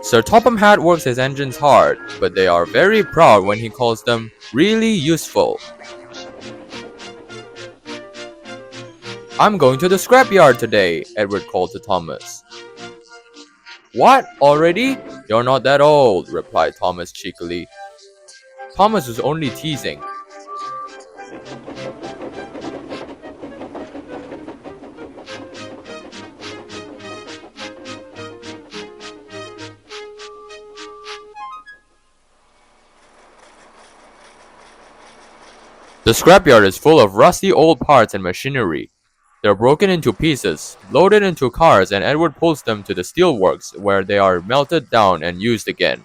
Sir Topham Hatt works his engines hard, but they are very proud when he calls them really useful. I'm going to the scrapyard today, Edward called to Thomas. What, already? You're not that old, replied Thomas cheekily. Thomas was only teasing. The scrapyard is full of rusty old parts and machinery. They're broken into pieces, loaded into cars, and Edward pulls them to the steelworks where they are melted down and used again.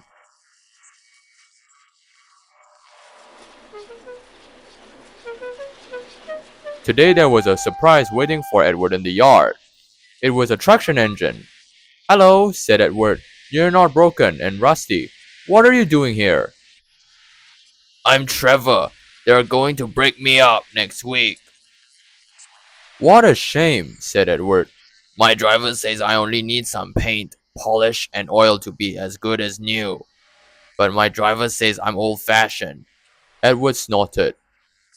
Today there was a surprise waiting for Edward in the yard. It was a traction engine. Hello, said Edward. You're not broken and rusty. What are you doing here? I'm Trevor. They're going to break me up next week. What a shame, said Edward. My driver says I only need some paint, polish, and oil to be as good as new. But my driver says I'm old-fashioned. Edward snorted.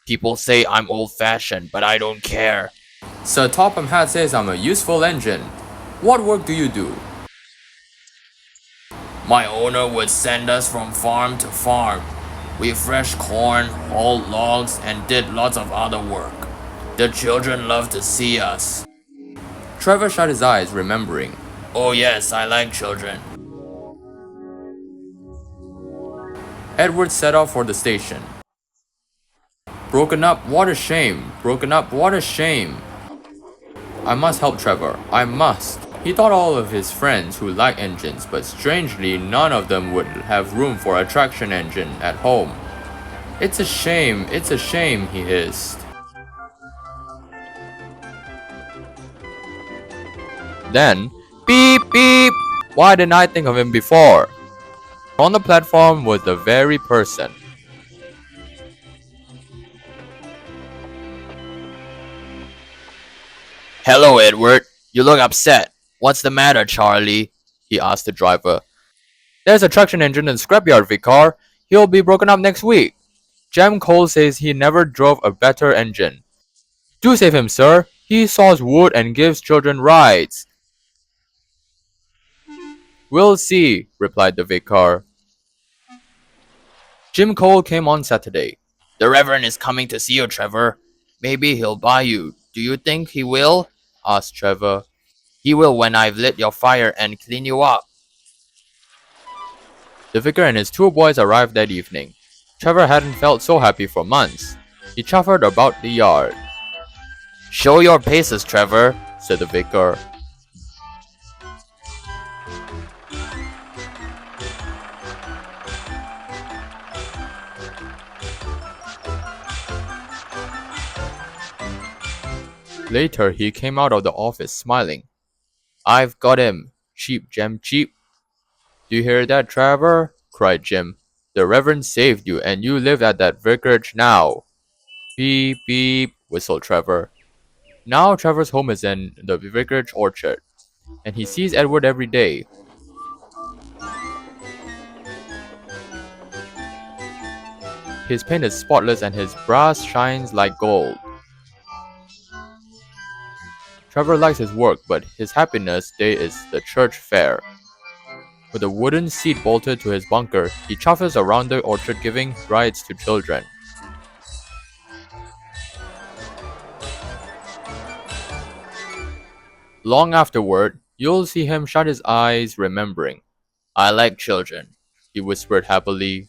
People say I'm old-fashioned, but I don't care. Sir Topham Hatt says I'm a useful engine. What work do you do? My owner would send us from farm to farm. We threshed corn, hauled logs, and did lots of other work. The children love to see us. Trevor shut his eyes, remembering. Oh yes, I like children. Edward set off for the station. Broken up, what a shame. Broken up, what a shame. I must help Trevor. I must. He thought all of his friends who liked engines, but strangely none of them would have room for a traction engine at home. It's a shame, he hissed. Then, beep beep! Why didn't I think of him before? On the platform was the very person. Hello, Edward. You look upset. What's the matter, Charlie? He asked the driver. There's a traction engine in the scrapyard, Vicar. He'll be broken up next week. Jem Cole says he never drove a better engine. Do save him, sir. He saws wood and gives children rides. We'll see, replied the vicar. Jim Cole came on Saturday. The Reverend is coming to see you, Trevor. Maybe he'll buy you. Do you think he will? Asked Trevor. He will when I've lit your fire and clean you up. The vicar and his two boys arrived that evening. Trevor hadn't felt so happy for months. He chuffered about the yard. Show your paces, Trevor, said the vicar. Later, he came out of the office smiling. I've got him. Cheap, Jem, cheap. Do you hear that, Trevor? Cried Jim. The Reverend saved you, and you live at that vicarage now. Beep, beep, whistled Trevor. Now Trevor's home is in the vicarage orchard, and he sees Edward every day. His paint is spotless and his brass shines like gold. Trevor likes his work, but his happiness day is the church fair. With a wooden seat bolted to his bunker, he chuffers around the orchard giving rides to children. Long afterward, you'll see him shut his eyes remembering. I like children, he whispered happily.